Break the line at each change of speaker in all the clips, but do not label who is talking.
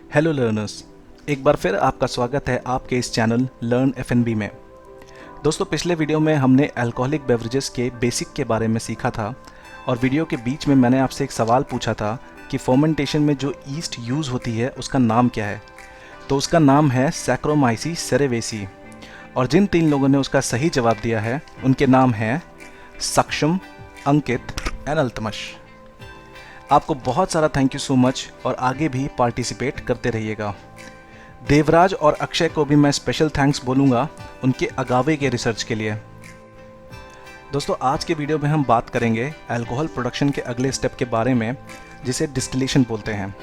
Hello learners, एक बार फिर आपका स्वागत है आपके इस चैनल लर्न एफएनबी में। दोस्तों, पिछले वीडियो में हमने अल्कोहलिक बेवरेजेस के बेसिक के बारे में सीखा था और वीडियो के बीच में मैंने आपसे एक सवाल पूछा था कि फर्मेंटेशन में जो ईस्ट यूज़ होती है उसका नाम क्या है। तो उसका नाम है सैक्रोमाइसीस सेरेवेसी और जिन 3 लोगों ने उसका सही जवाब दिया है उनके नाम हैं सक्षम, अंकित एंड अल्तमश। आपको बहुत सारा थैंक यू सो मच और आगे भी पार्टिसिपेट करते रहिएगा। देवराज और अक्षय को भी मैं स्पेशल थैंक्स बोलूँगा उनके अगावे के रिसर्च के लिए। दोस्तों, आज के वीडियो में हम बात करेंगे अल्कोहल प्रोडक्शन के अगले स्टेप के बारे में, जिसे डिस्टिलेशन बोलते हैं,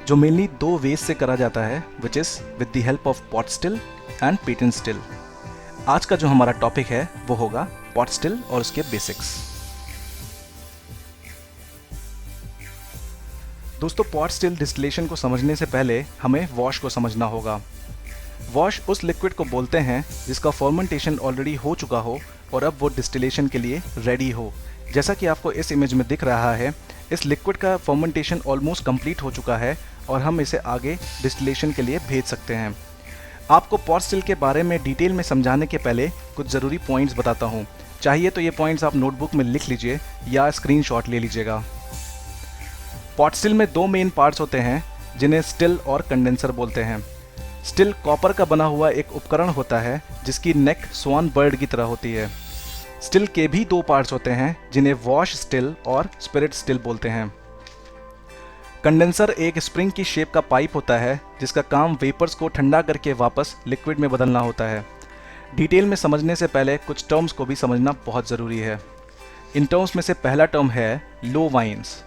जो मेनली 2 वेज से करा जाता है, which is with the help of pot still and patent still. आज का जो हमारा टॉपिक है वो होगा पॉट स्टिल और उसके बेसिक्स। दोस्तों, पॉट स्टिल डिस्टिलेशन को समझने से पहले हमें वॉश को समझना होगा। वॉश उस लिक्विड को बोलते हैं जिसका फर्मेंटेशन ऑलरेडी हो चुका हो और अब वो डिस्टिलेशन के लिए रेडी हो। जैसा कि आपको इस इमेज में दिख रहा है, इस लिक्विड का फर्मेंटेशन ऑलमोस्ट कंप्लीट हो चुका है और हम इसे आगे डिस्टिलेशन के लिए भेज सकते हैं। आपको पॉट स्टिल के बारे में डिटेल में समझाने के पहले कुछ ज़रूरी पॉइंट्स बताता हूँ। चाहिए तो ये पॉइंट्स आप नोटबुक में लिख लीजिए या स्क्रीनशॉट ले लीजिएगा। पॉट स्टिल में 2 मेन पार्ट्स होते हैं जिन्हें स्टिल और कंडेंसर बोलते हैं। स्टिल कॉपर का बना हुआ एक उपकरण होता है जिसकी नेक स्वान बर्ड की तरह होती है। स्टिल के भी 2 पार्ट्स होते हैं जिन्हें वॉश स्टिल और स्पिरिट स्टिल बोलते हैं। कंडेंसर एक स्प्रिंग की शेप का पाइप होता है जिसका काम वेपर्स को ठंडा करके वापस लिक्विड में बदलना होता है। डिटेल में समझने से पहले कुछ टर्म्स को भी समझना बहुत ज़रूरी है। इन टर्म्स में से पहला टर्म है लो वाइन्स।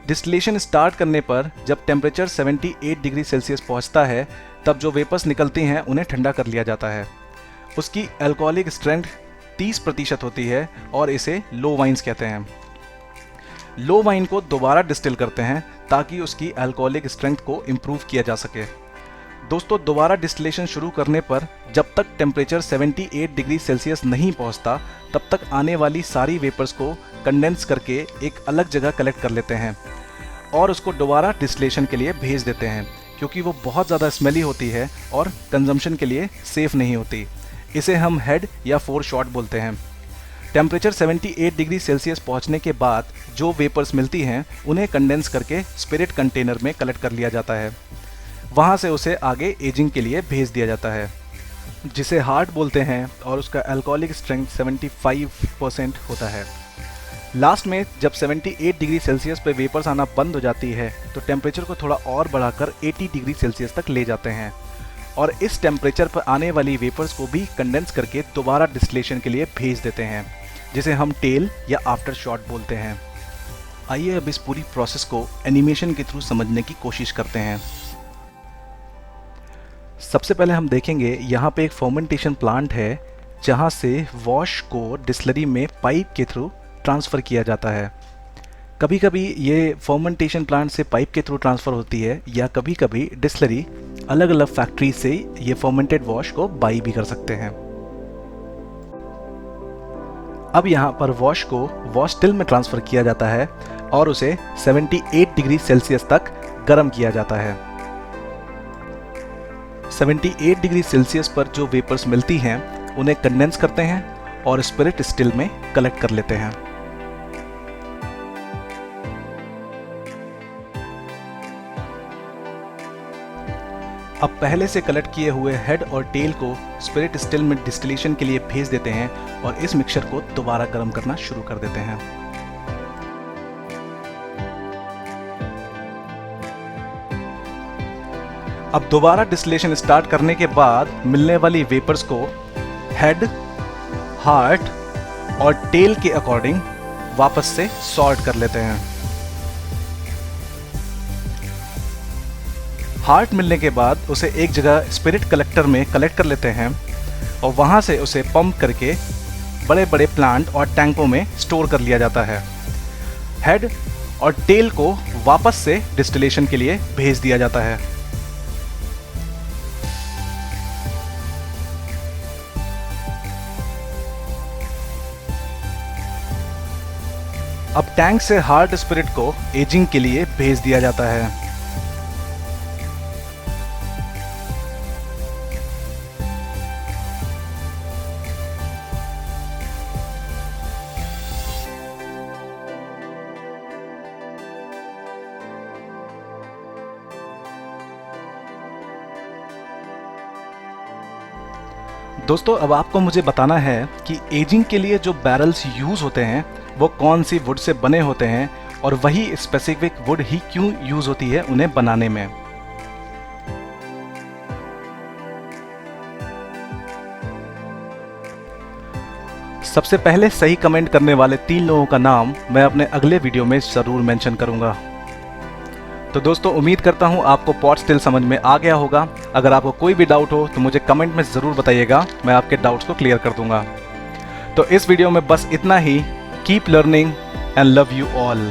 डिस्टिलेशन स्टार्ट करने पर जब टेम्परेचर 78 डिग्री सेल्सियस पहुंचता है तब जो वेपर्स निकलती हैं उन्हें ठंडा कर लिया जाता है। उसकी अल्कोहलिक स्ट्रेंथ 30% होती है और इसे लो वाइन्स कहते हैं। लो वाइन को दोबारा डिस्टिल करते हैं ताकि उसकी अल्कोहलिक स्ट्रेंथ को इम्प्रूव किया जा सके। दोस्तों, दोबारा डिस्टिलेशन शुरू करने पर जब तक टेम्परेचर 78 डिग्री सेल्सियस नहीं पहुंचता तब तक आने वाली सारी वेपर्स को कंडेंस करके एक अलग जगह कलेक्ट कर लेते हैं और उसको दोबारा डिस्टिलेशन के लिए भेज देते हैं, क्योंकि वो बहुत ज़्यादा स्मेली होती है और कंजम्पशन के लिए सेफ़ नहीं होती। इसे हम हेड या फोर शॉट बोलते हैं। टेम्परेचर 78 डिग्री सेल्सियस पहुंचने के बाद जो वेपर्स मिलती हैं उन्हें कंडेंस करके स्पिरिट कंटेनर में कलेक्ट कर लिया जाता है। वहाँ से उसे आगे एजिंग के लिए भेज दिया जाता है, जिसे हार्ट बोलते हैं और उसका अल्कोहलिक स्ट्रेंथ 75% होता है। लास्ट में जब 78 डिग्री सेल्सियस पे वेपर्स आना बंद हो जाती है तो टेम्परेचर को थोड़ा और बढ़ाकर 80 डिग्री सेल्सियस तक ले जाते हैं और इस टेम्परेचर पर आने वाली वेपर्स को भी कंडेंस करके दोबारा डिस्टिलेशन के लिए भेज देते हैं, जिसे हम टेल या आफ्टर शॉट बोलते हैं। आइए अब इस पूरी प्रोसेस को एनिमेशन के थ्रू समझने की कोशिश करते हैं। सबसे पहले हम देखेंगे यहाँ पे एक फर्मेंटेशन प्लांट है जहाँ से वॉश को डिस्टिलरी में पाइप के थ्रू ट्रांसफ़र किया जाता है। कभी कभी ये फर्मेंटेशन प्लांट से पाइप के थ्रू ट्रांसफ़र होती है या कभी कभी डिस्टिलरी अलग अलग फैक्ट्री से ये फर्मेंटेड वॉश को बाई भी कर सकते हैं। अब यहाँ पर वॉश को वॉश स्टिल में ट्रांसफ़र किया जाता है और उसे 78 डिग्री सेल्सियस तक गर्म किया जाता है। 78 डिग्री सेल्सियस पर जो वेपर्स मिलती हैं उन्हें कंडेंस करते हैं और स्पिरिट स्टिल में कलेक्ट कर लेते हैं। अब पहले से कलेक्ट किए हुए हेड और टेल को स्पिरिट स्टिल में डिस्टिलेशन के लिए भेज देते हैं और इस मिक्सचर को दोबारा गर्म करना शुरू कर देते हैं। अब दोबारा डिस्टिलेशन स्टार्ट करने के बाद मिलने वाली वेपर्स को हेड, हार्ट और टेल के अकॉर्डिंग वापस से सॉर्ट कर लेते हैं। हार्ट मिलने के बाद उसे एक जगह स्पिरिट कलेक्टर में कलेक्ट कर लेते हैं और वहाँ से उसे पंप करके बड़े बड़े प्लांट और टैंकों में स्टोर कर लिया जाता है। हेड और टेल को वापस से डिस्टिलेशन के लिए भेज दिया जाता है। अब टैंक से हार्ट स्पिरिट को एजिंग के लिए भेज दिया जाता है। दोस्तों अब आपको मुझे बताना है कि एजिंग के लिए जो बैरल्स यूज़ होते हैं वो कौन सी वुड से बने होते हैं और वही स्पेसिफिक वुड ही क्यों यूज़ होती है उन्हें बनाने में। सबसे पहले सही कमेंट करने वाले 3 लोगों का नाम मैं अपने अगले वीडियो में ज़रूर मेंशन करूंगा। तो दोस्तों उम्मीद करता हूं आपको पॉट स्टिल समझ में आ गया होगा। अगर आपको कोई भी डाउट हो तो मुझे कमेंट में ज़रूर बताइएगा, मैं आपके डाउट्स को क्लियर कर दूंगा। तो इस वीडियो में बस इतना ही। Keep learning and love you all.